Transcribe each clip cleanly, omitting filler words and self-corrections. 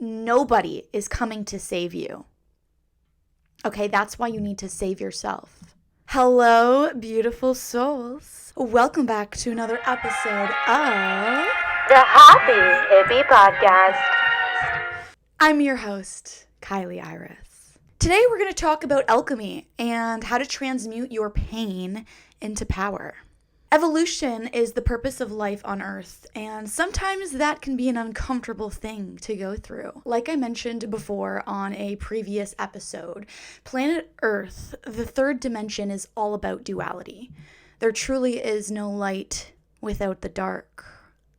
nobody is coming to save you. Okay, that's why you need to save yourself. Hello, beautiful souls. Welcome back to another episode of the Happy Hippie Podcast. I'm your host, Kilee Iris. Today we're going to talk about alchemy and how to transmute your pain into power. Evolution is the purpose of life on Earth, and sometimes that can be an uncomfortable thing to go through. Like I mentioned before on a previous episode, planet Earth, the third dimension, is all about duality. There truly is no light without the dark.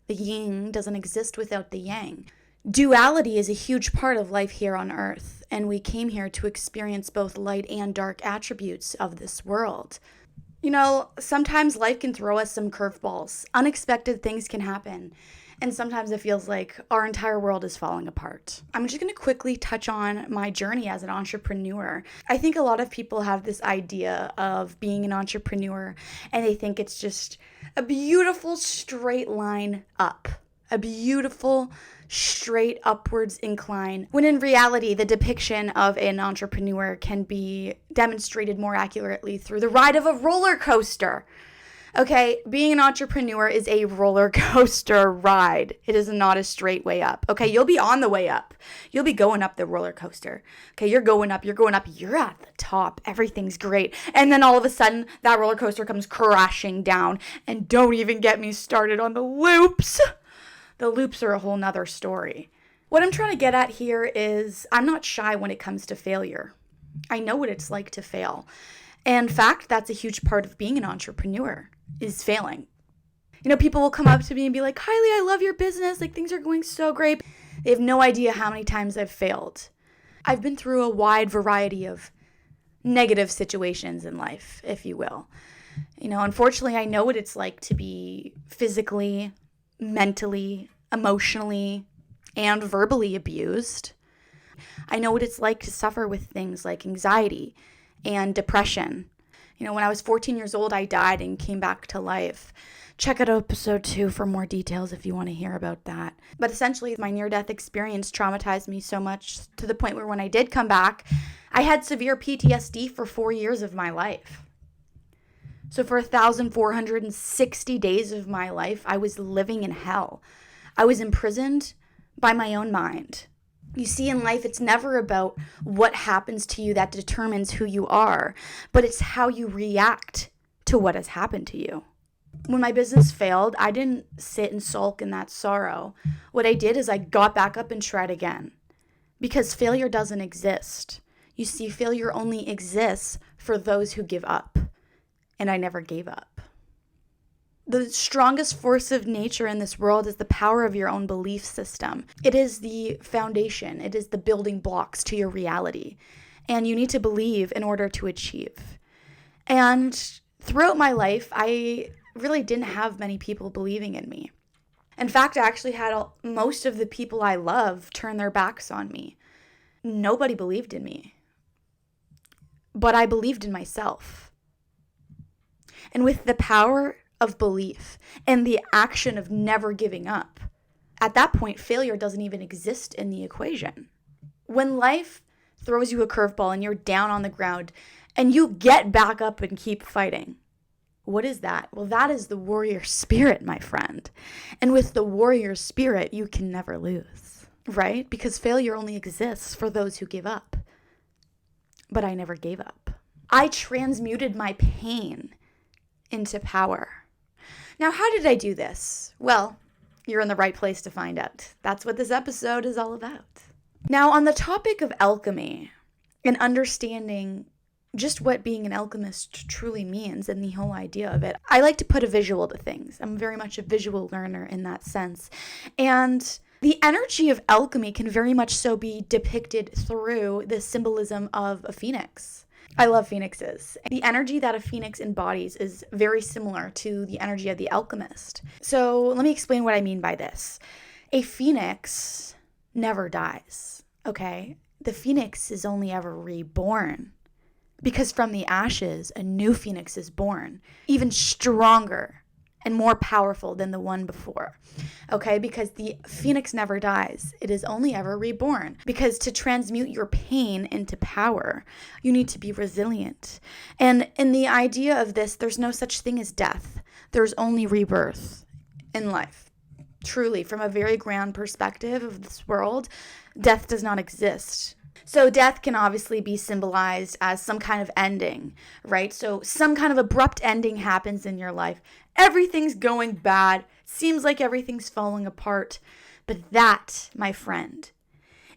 The yin doesn't exist without the yang. Duality is a huge part of life here on Earth, and we came here to experience both light and dark attributes of this world. You know, sometimes life can throw us some curveballs. Unexpected things can happen. And sometimes it feels like our entire world is falling apart. I'm just going to quickly touch on my journey as an entrepreneur. I think a lot of people have this idea of being an entrepreneur, and they think it's just a beautiful straight line up. A beautiful straight upwards incline, when in reality the depiction of an entrepreneur can be demonstrated more accurately through the ride of a roller coaster. Okay, being an entrepreneur is a roller coaster ride. It is not a straight way up. Okay, you'll be on the way up. You'll be going up the roller coaster. Okay, you're going up, you're at the top. Everything's great. And then all of a sudden, that roller coaster comes crashing down. And don't even get me started on the loops. The loops are a whole nother story. What I'm trying to get at here is I'm not shy when it comes to failure. I know what it's like to fail. And in fact, that's a huge part of being an entrepreneur, is failing. You know, people will come up to me and be like, Kilee, I love your business. Like, things are going so great. They have no idea how many times I've failed. I've been through a wide variety of negative situations in life, if you will. You know, unfortunately, I know what it's like to be physically, mentally, emotionally, and verbally abused. I know what it's like to suffer with things like anxiety and depression. You know, when I was 14 years old, I died and came back to life. Check out episode 2 for more details if you want to hear about that. But essentially, my near-death experience traumatized me so much to the point where when I did come back, I had severe PTSD for 4 years of my life. So for 1,460 days of my life, I was living in hell. I was imprisoned by my own mind. You see, in life, it's never about what happens to you that determines who you are, but it's how you react to what has happened to you. When my business failed, I didn't sit and sulk in that sorrow. What I did is I got back up and tried again. Because failure doesn't exist. You see, failure only exists for those who give up. And I never gave up. The strongest force of nature in this world is the power of your own belief system. It is the foundation. It is the building blocks to your reality. And you need to believe in order to achieve. And throughout my life, I really didn't have many people believing in me. In fact, I actually had most of the people I love turn their backs on me. Nobody believed in me. But I believed in myself. And with the power of belief and the action of never giving up, at that point, failure doesn't even exist in the equation. When life throws you a curveball and you're down on the ground and you get back up and keep fighting, what is that? Well, that is the warrior spirit, my friend. And with the warrior spirit, you can never lose, right? Because failure only exists for those who give up. But I never gave up. I transmuted my pain into power. Now, how did I do this? Well, you're in the right place to find out. That's what this episode is all about. Now, on the topic of alchemy and understanding just what being an alchemist truly means and the whole idea of it, I like to put a visual to things. I'm very much a visual learner in that sense. And the energy of alchemy can very much so be depicted through the symbolism of a phoenix. I love phoenixes. The energy that a phoenix embodies is very similar to the energy of the alchemist. So let me explain what I mean by this. A phoenix never dies, okay? The phoenix is only ever reborn. Because from the ashes, a new phoenix is born, even stronger and more powerful than the one before. Okay, because the phoenix never dies. It is only ever reborn. Because to transmute your pain into power, you need to be resilient. And in the idea of this, there's no such thing as death. There's only rebirth in life. Truly, from a very grand perspective of this world, death does not exist. So death can obviously be symbolized as some kind of ending, right? So some kind of abrupt ending happens in your life. Everything's going bad. Seems like everything's falling apart. But that, my friend,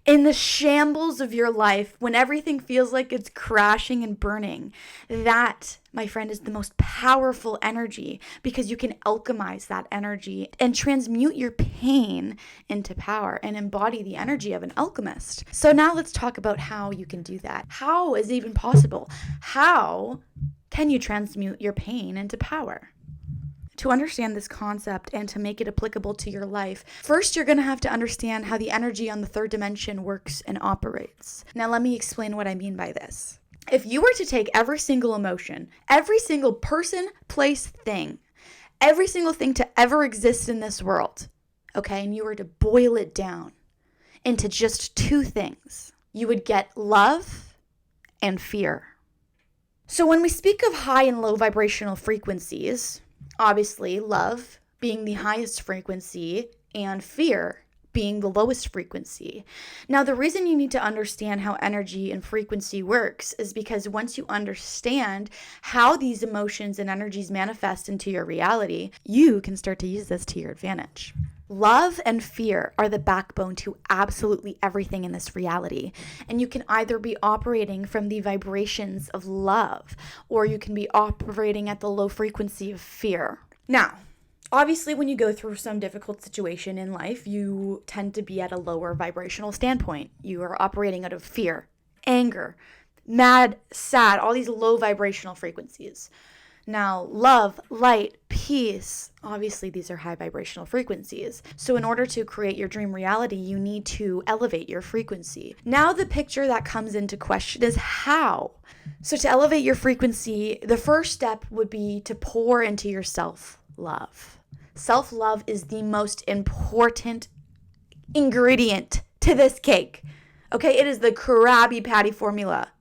in the shambles of your life, when everything feels like it's crashing and burning, that, my friend, is the most powerful energy, because you can alchemize that energy and transmute your pain into power and embody the energy of an alchemist. So now let's talk about how you can do that. How is it even possible? How can you transmute your pain into power? To understand this concept and to make it applicable to your life, first you're going to have to understand how the energy on the third dimension works and operates. Now let me explain what I mean by this. If you were to take every single emotion, every single person, place, thing, every single thing to ever exist in this world, okay, and you were to boil it down into just two things, you would get love and fear. So when we speak of high and low vibrational frequencies, obviously, love being the highest frequency and fear being the lowest frequency. Now, the reason you need to understand how energy and frequency works is because once you understand how these emotions and energies manifest into your reality, you can start to use this to your advantage. Love and fear are the backbone to absolutely everything in this reality. And you can either be operating from the vibrations of love, or you can be operating at the low frequency of fear. Now, obviously, when you go through some difficult situation in life, you tend to be at a lower vibrational standpoint. You are operating out of fear, anger, mad, sad, all these low vibrational frequencies. Now, love, light, peace, obviously these are high vibrational frequencies. So in order to create your dream reality, you need to elevate your frequency. Now the picture that comes into question is how. So to elevate your frequency, the first step would be to pour into your self-love. Self-love is the most important ingredient to this cake. Okay, it is the Krabby Patty formula.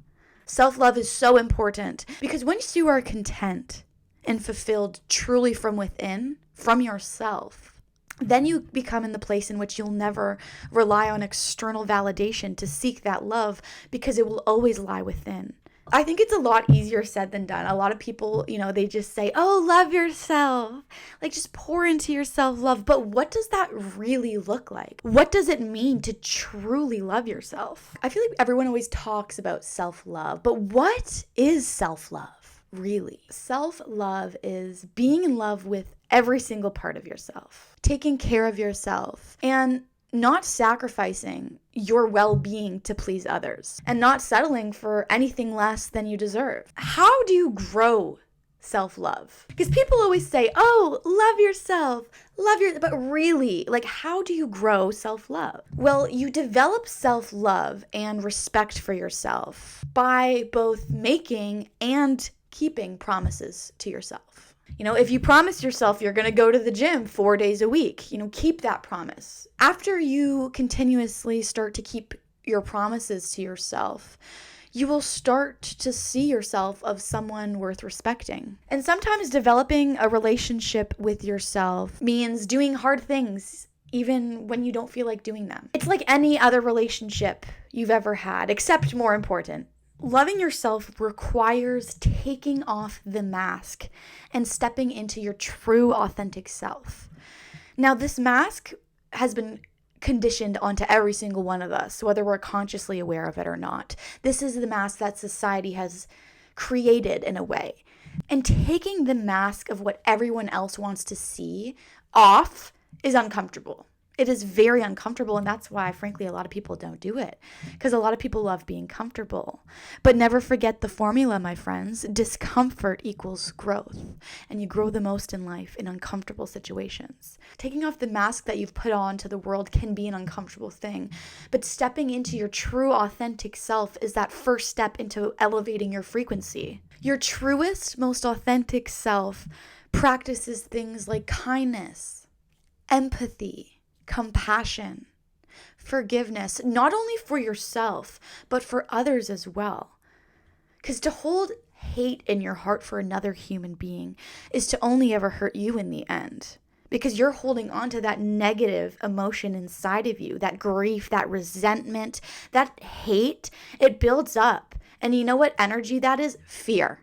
Self-love is so important because once you are content and fulfilled truly from within, from yourself, then you become in the place in which you'll never rely on external validation to seek that love, because it will always lie within. I think it's a lot easier said than done. A lot of people, they just say, oh, love yourself. Like, just pour into your self-love. But what does that really look like? What does it mean to truly love yourself? I feel like everyone always talks about self-love, but what is self-love, really? Self-love is being in love with every single part of yourself, taking care of yourself, and not sacrificing your well-being to please others, and not settling for anything less than you deserve. How do you grow self-love? Because people always say, oh, love yourself, but really, like, how do you grow self-love? Well, you develop self-love and respect for yourself by both making and keeping promises to yourself. If you promise yourself you're going to go to the gym 4 days a week, keep that promise. After you continuously start to keep your promises to yourself, you will start to see yourself as someone worth respecting. And sometimes developing a relationship with yourself means doing hard things even when you don't feel like doing them. It's like any other relationship you've ever had, except more important. Loving yourself requires taking off the mask and stepping into your true, authentic self. Now, this mask has been conditioned onto every single one of us, whether we're consciously aware of it or not. This is the mask that society has created in a way. And taking the mask of what everyone else wants to see off is uncomfortable. It is very uncomfortable, and that's why, frankly, a lot of people don't do it, because a lot of people love being comfortable. But never forget the formula, my friends. Discomfort equals growth, and you grow the most in life in uncomfortable situations. Taking off the mask that you've put on to the world can be an uncomfortable thing, but stepping into your true, authentic self is that first step into elevating your frequency. Your truest, most authentic self practices things like kindness, empathy, compassion, forgiveness, not only for yourself, but for others as well. Because to hold hate in your heart for another human being is to only ever hurt you in the end. Because you're holding on to that negative emotion inside of you, that grief, that resentment, that hate, it builds up. And you know what energy that is? Fear.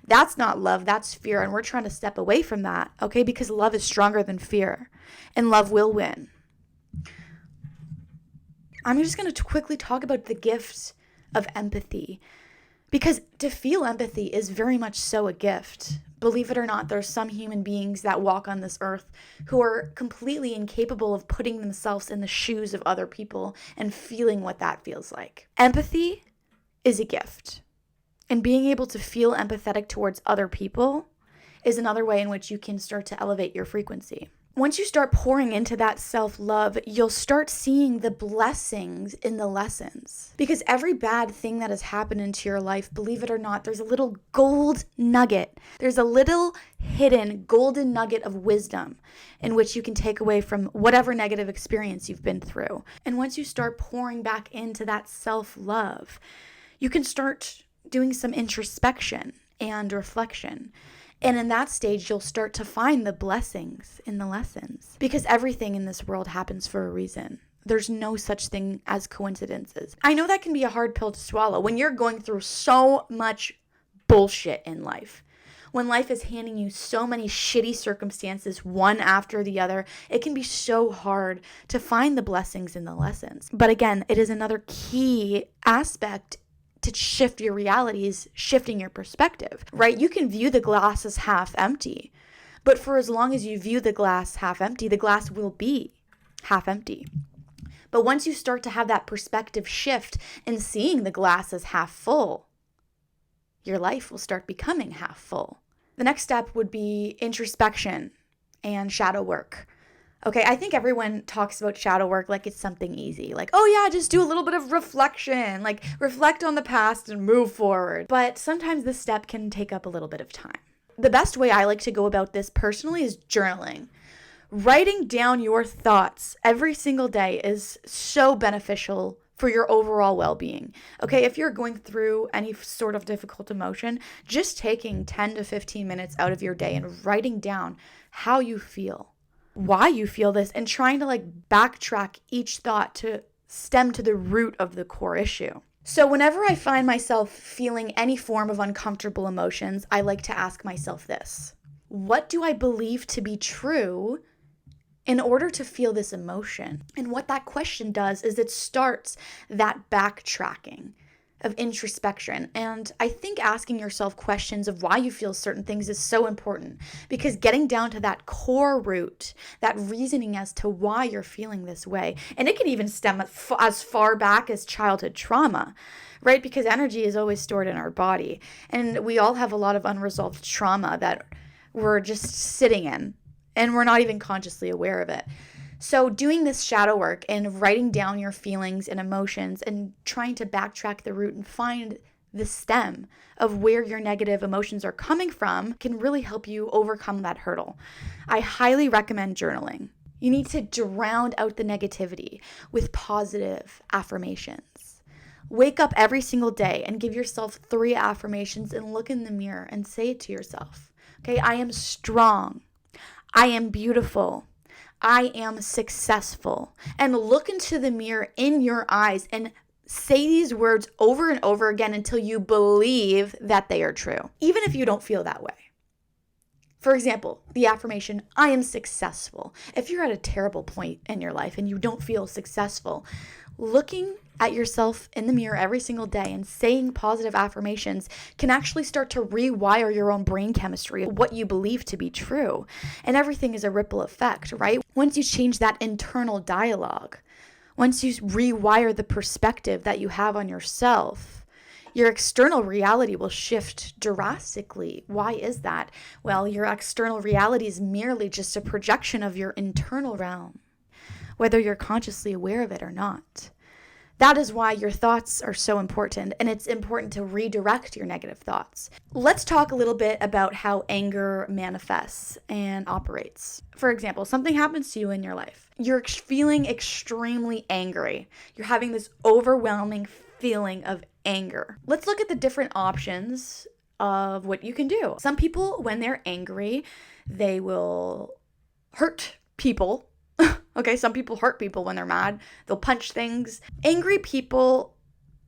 That's not love, that's fear. And we're trying to step away from that, okay? Because love is stronger than fear. And love will win. I'm just going to quickly talk about the gift of empathy. Because to feel empathy is very much so a gift. Believe it or not, there's some human beings that walk on this earth who are completely incapable of putting themselves in the shoes of other people and feeling what that feels like. Empathy is a gift. And being able to feel empathetic towards other people is another way in which you can start to elevate your frequency. Once you start pouring into that self-love, you'll start seeing the blessings in the lessons. Because every bad thing that has happened into your life, believe it or not, there's a little gold nugget. There's a little hidden golden nugget of wisdom in which you can take away from whatever negative experience you've been through. And once you start pouring back into that self-love, you can start doing some introspection and reflection. And in that stage, you'll start to find the blessings in the lessons. Because everything in this world happens for a reason. There's no such thing as coincidences. I know that can be a hard pill to swallow when you're going through so much bullshit in life. When life is handing you so many shitty circumstances, one after the other, it can be so hard to find the blessings in the lessons. But again, it is another key aspect to shift your realities, shifting your perspective, right? You can view the glass as half empty, but for as long as you view the glass half empty, the glass will be half empty. But once you start to have that perspective shift and seeing the glass as half full, your life will start becoming half full. The next step would be introspection and shadow work. Okay, I think everyone talks about shadow work like it's something easy. Like, oh yeah, just do a little bit of reflection. Like, reflect on the past and move forward. But sometimes this step can take up a little bit of time. The best way I like to go about this personally is journaling. Writing down your thoughts every single day is so beneficial for your overall well-being. Okay, if you're going through any sort of difficult emotion, just taking 10 to 15 minutes out of your day and writing down how you feel, why you feel this, and trying to backtrack each thought to stem to the root of the core issue. So whenever I find myself feeling any form of uncomfortable emotions, I like to ask myself this: what do I believe to be true in order to feel this emotion? And what that question does is it starts that backtracking of introspection. And I think asking yourself questions of why you feel certain things is so important, because getting down to that core root, that reasoning as to why you're feeling this way, and it can even stem as far back as childhood trauma, right? Because energy is always stored in our body, and we all have a lot of unresolved trauma that we're just sitting in, and we're not even consciously aware of it. So doing this shadow work and writing down your feelings and emotions and trying to backtrack the root and find the stem of where your negative emotions are coming from can really help you overcome that hurdle. I highly recommend journaling. You need to drown out the negativity with positive affirmations. Wake up every single day and give yourself 3 affirmations and look in the mirror and say it to yourself. Okay, I am strong. I am beautiful. I am successful. And look into the mirror in your eyes and say these words over and over again until you believe that they are true, even if you don't feel that way. For example, the affirmation, I am successful. If you're at a terrible point in your life and you don't feel successful, looking at yourself in the mirror every single day and saying positive affirmations can actually start to rewire your own brain chemistry of what you believe to be true. And everything is a ripple effect, right? Once you change that internal dialogue, once you rewire the perspective that you have on yourself, your external reality will shift drastically. Why is that? Well, your external reality is merely just a projection of your internal realm, whether you're consciously aware of it or not. That is why your thoughts are so important, and it's important to redirect your negative thoughts. Let's talk a little bit about how anger manifests and operates. For example, something happens to you in your life. You're feeling extremely angry. You're having this overwhelming feeling of anger. Let's look at the different options of what you can do. Some people, when they're angry, they will hurt people. Okay, some people hurt people when they're mad. They'll punch things. Angry people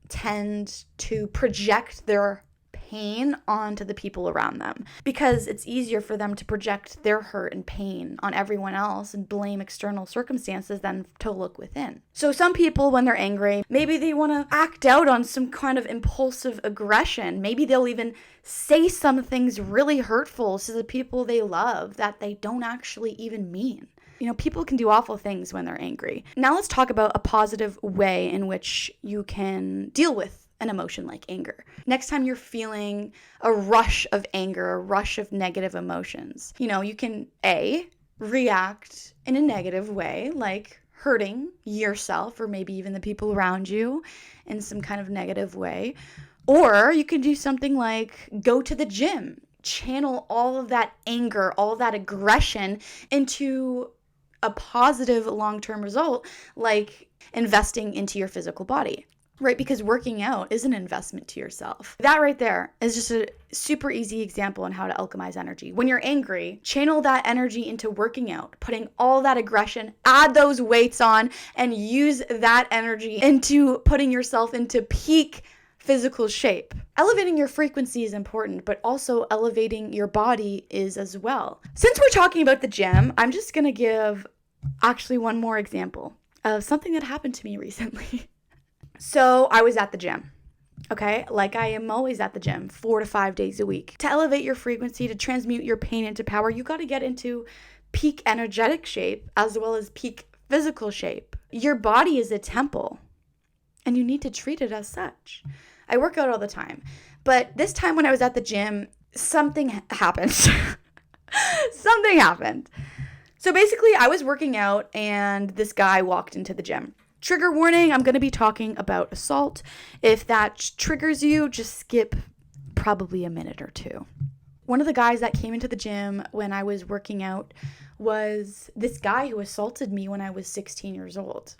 tend to project their pain onto the people around them because it's easier for them to project their hurt and pain on everyone else and blame external circumstances than to look within. So some people, when they're angry, maybe they want to act out on some kind of impulsive aggression. Maybe they'll even say some things really hurtful to the people they love that they don't actually even mean. People can do awful things when they're angry. Now let's talk about a positive way in which you can deal with an emotion like anger. Next time you're feeling a rush of anger, a rush of negative emotions, you can react in a negative way, like hurting yourself or maybe even the people around you in some kind of negative way. Or you can do something like go to the gym, channel all of that anger, all of that aggression into a positive long-term result, like investing into your physical body, right? Because working out is an investment to yourself. That right there is just a super easy example on how to alchemize energy. When you're angry, channel that energy into working out, putting all that aggression, add those weights on, and use that energy into putting yourself into peak physical shape. Elevating your frequency is important, but also elevating your body is as well. Since we're talking about the gym, I'm just going to give actually one more example of something that happened to me recently. So I was at the gym, okay? Like I am always at the gym 4 to 5 days a week. To elevate your frequency, to transmute your pain into power, you got to get into peak energetic shape as well as peak physical shape. Your body is a temple, and you need to treat it as such. I work out all the time, but this time when I was at the gym, something happened. Something happened. So basically, I was working out, and this guy walked into the gym. Trigger warning, I'm going to be talking about assault. If that triggers you, just skip probably a minute or two. One of the guys that came into the gym when I was working out was this guy who assaulted me when I was 16 years old.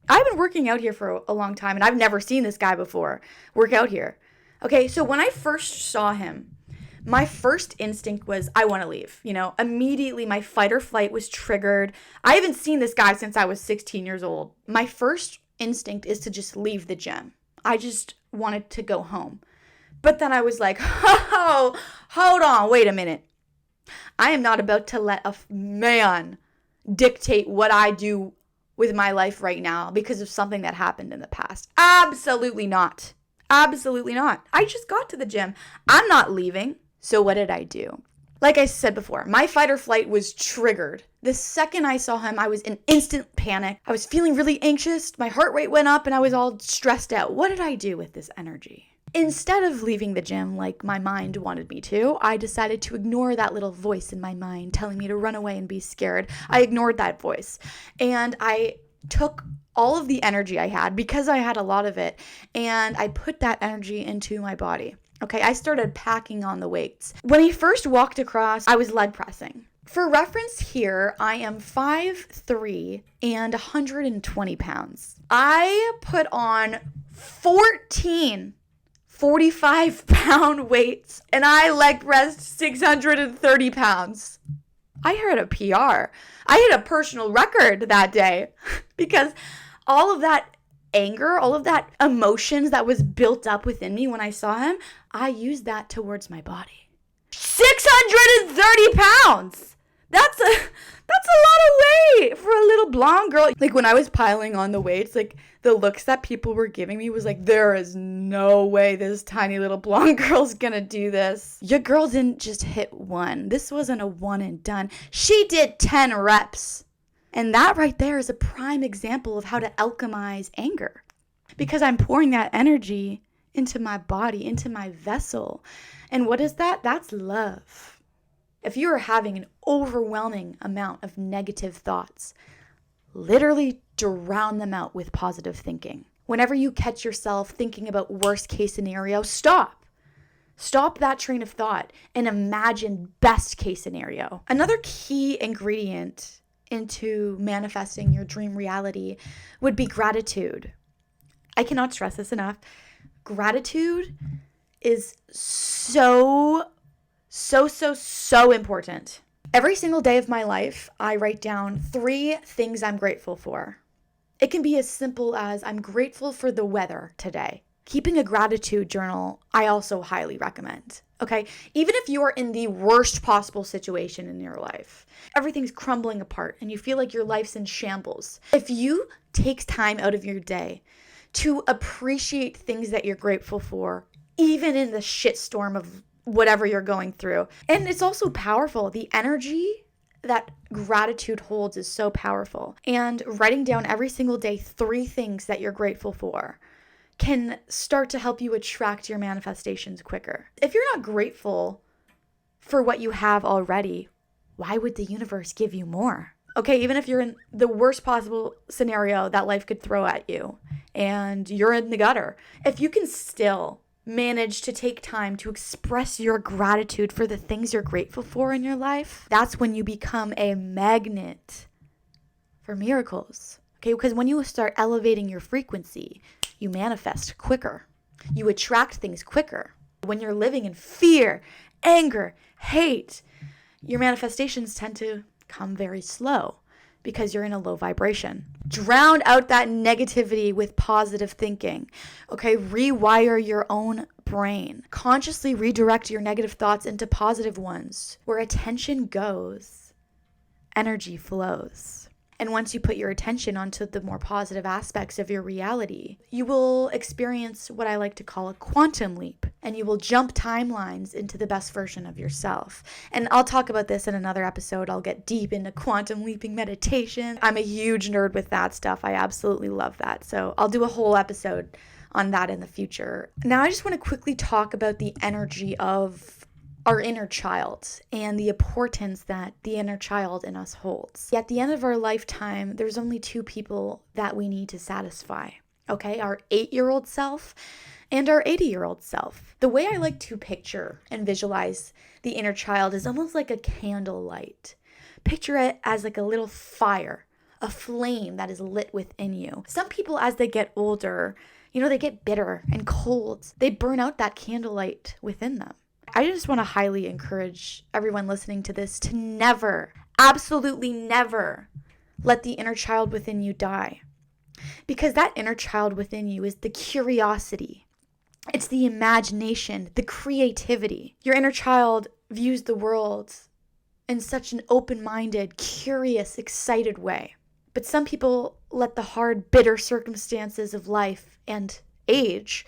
I've been working out here for a long time, and I've never seen this guy before work out here. Okay, so when I first saw him, my first instinct was, I want to leave. Immediately my fight or flight was triggered. I haven't seen this guy since I was 16 years old. My first instinct is to just leave the gym. I just wanted to go home. But then I was like, oh, hold on, wait a minute. I am not about to let a man dictate what I do with my life right now because of something that happened in the past. Absolutely not. Absolutely not. I just got to the gym. I'm not leaving. So what did I do? Like I said before, my fight or flight was triggered. The second I saw him, I was in instant panic. I was feeling really anxious. My heart rate went up and I was all stressed out. What did I do with this energy? Instead of leaving the gym like my mind wanted me to, I decided to ignore that little voice in my mind telling me to run away and be scared. I ignored that voice and I took all of the energy I had, because I had a lot of it, and I put that energy into my body. Okay, I started packing on the weights. When he first walked across, I was leg pressing. For reference here, I am 5'3" and 120 pounds. I put on 14 45-pound weights, and I leg pressed 630 pounds. I hit a PR. I hit a personal record that day because all of that anger, all of that emotions that was built up within me when I saw him, I used that towards my body. 630 pounds! That's a lot of weight for a little blonde girl. Like when I was piling on the weights, like the looks that people were giving me was like, there is no way this tiny little blonde girl's gonna do this. Your girl didn't just hit one. This wasn't a one and done. She did 10 reps. And that right there is a prime example of how to alchemize anger. Because I'm pouring that energy into my body, into my vessel. And what is that? That's love. If you are having an overwhelming amount of negative thoughts, literally drown them out with positive thinking. Whenever you catch yourself thinking about worst case scenario, stop. Stop that train of thought and imagine best case scenario. Another key ingredient into manifesting your dream reality would be gratitude. I cannot stress this enough. Gratitude is so important. Every single day of my life, I write down 3 things I'm grateful for. It can be as simple as I'm grateful for the weather today. Keeping a gratitude journal, I also highly recommend. Okay, even if you are in the worst possible situation in your life, everything's crumbling apart and you feel like your life's in shambles. If you take time out of your day to appreciate things that you're grateful for, even in the shitstorm of whatever you're going through. And it's also powerful. The energy that gratitude holds is so powerful. And writing down every single day 3 things that you're grateful for can start to help you attract your manifestations quicker. If you're not grateful for what you have already, why would the universe give you more? Okay, even if you're in the worst possible scenario that life could throw at you and you're in the gutter, if you can still manage to take time to express your gratitude for the things you're grateful for in your life, that's when you become a magnet for miracles. Okay, because when you start elevating your frequency, you manifest quicker. You attract things quicker. When you're living in fear, anger, hate, your manifestations tend to come very slow because you're in a low vibration. Drown out that negativity with positive thinking. Okay, rewire your own brain. Consciously redirect your negative thoughts into positive ones. Where attention goes, energy flows. And once you put your attention onto the more positive aspects of your reality, you will experience what I like to call a quantum leap, and you will jump timelines into the best version of yourself. And I'll talk about this in another episode. I'll get deep into quantum leaping meditation. I'm a huge nerd with that stuff. I absolutely love that. So I'll do a whole episode on that in the future. Now I just want to quickly talk about the energy of our inner child and the importance that the inner child in us holds. At the end of our lifetime, there's only 2 people that we need to satisfy, okay? Our 8-year-old self and our 80-year-old self. The way I like to picture and visualize the inner child is almost like a candlelight. Picture it as like a little fire, a flame that is lit within you. Some people, as they get older, they get bitter and cold. They burn out that candlelight within them. I just want to highly encourage everyone listening to this to never, absolutely never, let the inner child within you die. Because that inner child within you is the curiosity. It's the imagination, the creativity. Your inner child views the world in such an open-minded, curious, excited way. But some people let the hard, bitter circumstances of life and age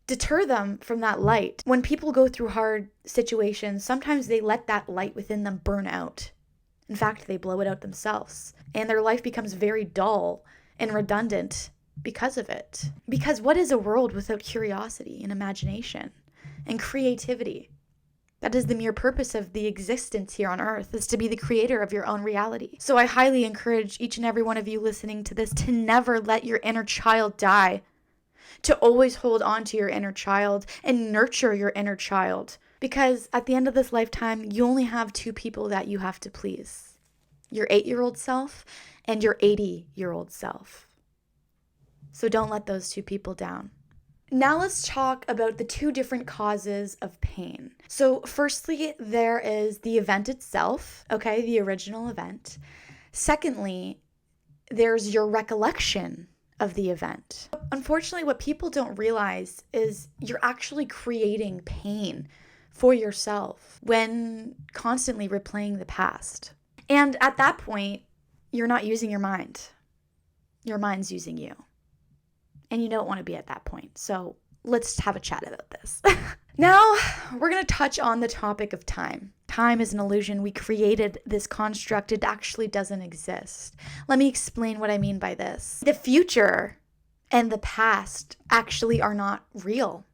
deter them from that light. When people go through hard situations, sometimes they let that light within them burn out. In fact, they blow it out themselves. And their life becomes very dull and redundant because of it. Because what is a world without curiosity and imagination and creativity? That is the mere purpose of the existence here on earth, is to be the creator of your own reality. So I highly encourage each and every one of you listening to this to never let your inner child die. To always hold on to your inner child and nurture your inner child. Because at the end of this lifetime, you only have 2 people that you have to please. Your 8-year-old self and your 80-year-old self. So don't let those 2 people down. Now let's talk about the 2 different causes of pain. So firstly, there is the event itself, okay, the original event. Secondly, there's your recollection of the event. Unfortunately, what people don't realize is you're actually creating pain for yourself when constantly replaying the past. And at that point, you're not using your mind. Your mind's using you. And you don't want to be at that point. So let's have a chat about this. Now, we're going to touch on the topic of time. Time is an illusion. We created this construct. It actually doesn't exist. Let me explain what I mean by this. The future and the past actually are not real.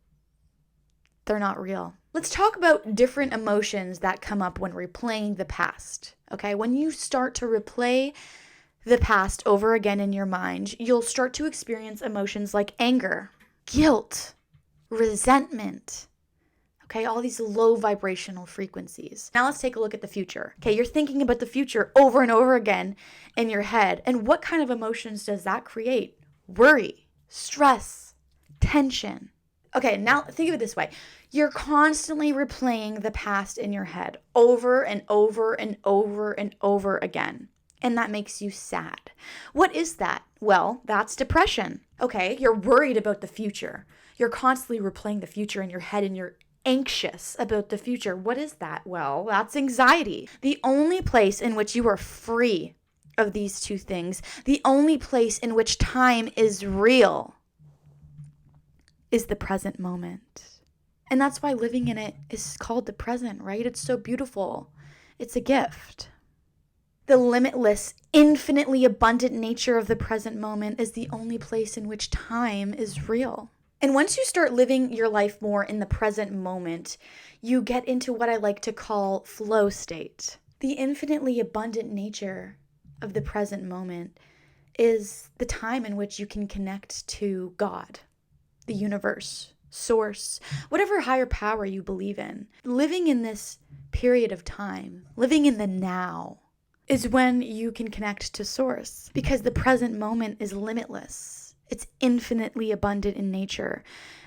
They're not real. Let's talk about different emotions that come up when replaying the past. Okay, when you start to replay the past over again in your mind, you'll start to experience emotions like anger, guilt, resentment. Okay, all these low vibrational frequencies. Now let's take a look at the future. Okay, you're thinking about the future over and over again in your head. And what kind of emotions does that create? Worry, stress, tension. Okay, now think of it this way. You're constantly replaying the past in your head over and over and over and over again. And that makes you sad. What is that? Well, that's depression. Okay, you're worried about the future. You're constantly replaying the future in your head and you're anxious about the future. What is that? Well, that's anxiety. The only place in which you are free of these two things, the only place in which time is real, is the present moment. And that's why living in it is called the present, right? It's so beautiful. It's a gift. The limitless, infinitely abundant nature of the present moment is the only place in which time is real. And once you start living your life more in the present moment, you get into what I like to call flow state. The infinitely abundant nature of the present moment is the time in which you can connect to God, the universe, source, whatever higher power you believe in. Living in this period of time, living in the now, is when you can connect to source, because the present moment is limitless. It's infinitely abundant in nature.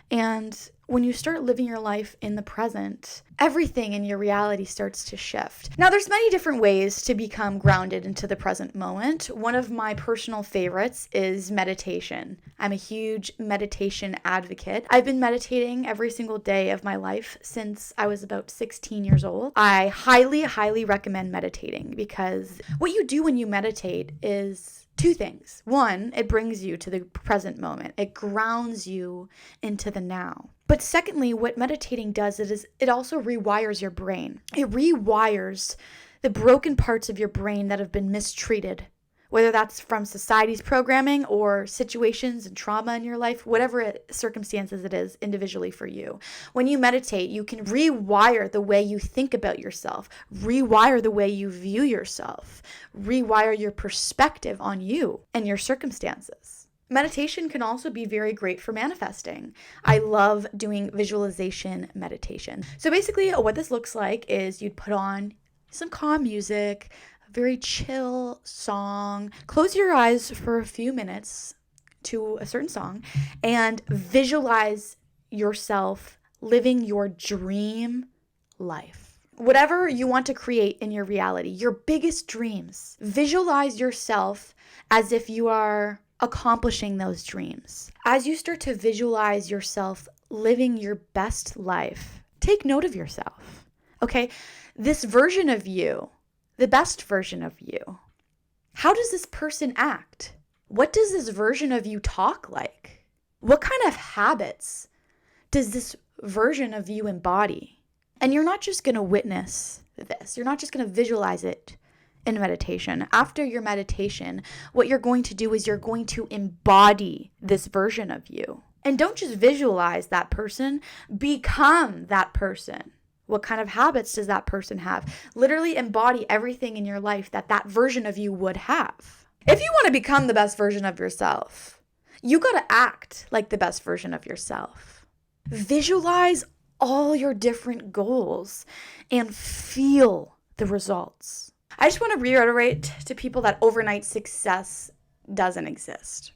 And when you start living your life in the present, everything in your reality starts to shift. Now, there's many different ways to become grounded into the present moment. One of my personal favorites is meditation. I'm a huge meditation advocate. I've been meditating every single day of my life since I was about 16 years old. I highly, highly recommend meditating because what you do when you meditate is two things. One, it brings you to the present moment. It grounds you into the now. But secondly, what meditating does is it also rewires your brain. It rewires the broken parts of your brain that have been mistreated, whether that's from society's programming or situations and trauma in your life, whatever circumstances it is individually for you. When you meditate, you can rewire the way you think about yourself, rewire the way you view yourself, rewire your perspective on you and your circumstances. Meditation can also be very great for manifesting. I love doing visualization meditation. So basically what this looks like is you'd put on some calm music, very chill song. Close your eyes for a few minutes to a certain song and visualize yourself living your dream life. Whatever you want to create in your reality, your biggest dreams, visualize yourself as if you are accomplishing those dreams. As you start to visualize yourself living your best life, take note of yourself. Okay, this version of you, the best version of you. How does this person act? What does this version of you talk like? What kind of habits does this version of you embody? And you're not just going to witness this. You're not just going to visualize it in meditation. After your meditation, what you're going to do is you're going to embody this version of you. And don't just visualize that person, become that person. What kind of habits does that person have? Literally embody everything in your life that version of you would have. If you want to become the best version of yourself, you got to act like the best version of yourself. Visualize all your different goals and feel the results. I just want to reiterate to people that overnight success doesn't exist.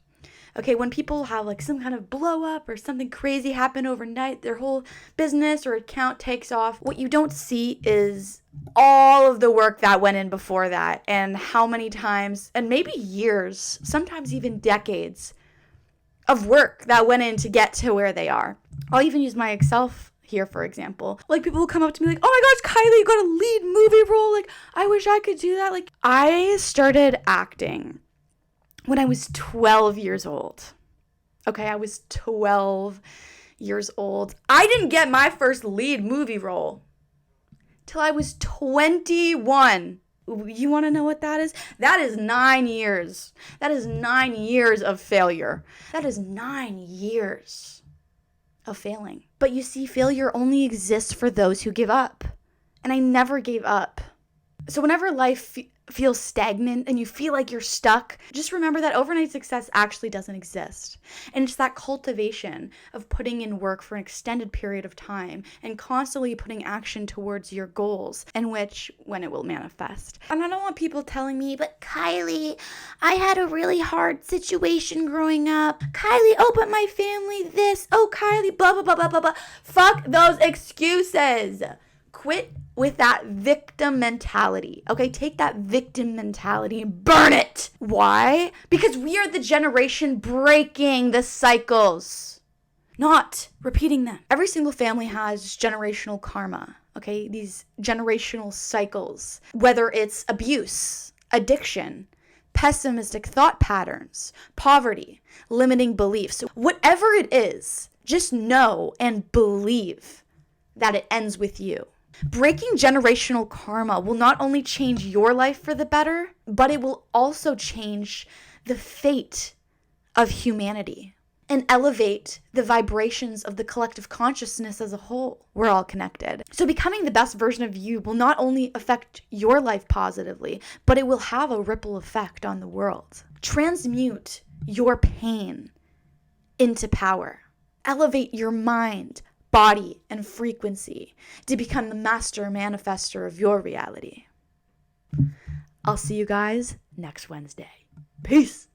Okay, when people have like some kind of blow up or something crazy happen overnight, their whole business or account takes off, what you don't see is all of the work that went in before that and how many times, and maybe years, sometimes even decades of work that went in to get to where they are. I'll even use myself here, for example. Like, people will come up to me like, oh my gosh, Kylie, you got a lead movie role. Like, I wish I could do that. Like, I started acting when I was 12 years old. Okay, I was 12 years old. I didn't get my first lead movie role till I was 21. You want to know what that is? That is 9 years. That is 9 years of failure. That is 9 years of failing. But you see, failure only exists for those who give up. And I never gave up. So whenever life feels stagnant and you feel like you're stuck, just remember that overnight success actually doesn't exist. And it's that cultivation of putting in work for an extended period of time and constantly putting action towards your goals, and when it will manifest. And I don't want people telling me, but Kylie, I had a really hard situation growing up. Kylie, oh, but my family this. Oh, Kylie, blah, blah, blah, blah, blah, blah. Fuck those excuses. Quit with that victim mentality, okay? Take that victim mentality and burn it. Why? Because we are the generation breaking the cycles, not repeating them. Every single family has generational karma, okay? These generational cycles, whether it's abuse, addiction, pessimistic thought patterns, poverty, limiting beliefs. Whatever it is, just know and believe that it ends with you. Breaking generational karma will not only change your life for the better, but it will also change the fate of humanity and elevate the vibrations of the collective consciousness as a whole. We're all connected. So becoming the best version of you will not only affect your life positively, but it will have a ripple effect on the world. Transmute your pain into power. Elevate your mind, body, and frequency to become the master manifester of your reality. I'll see you guys next Wednesday. Peace.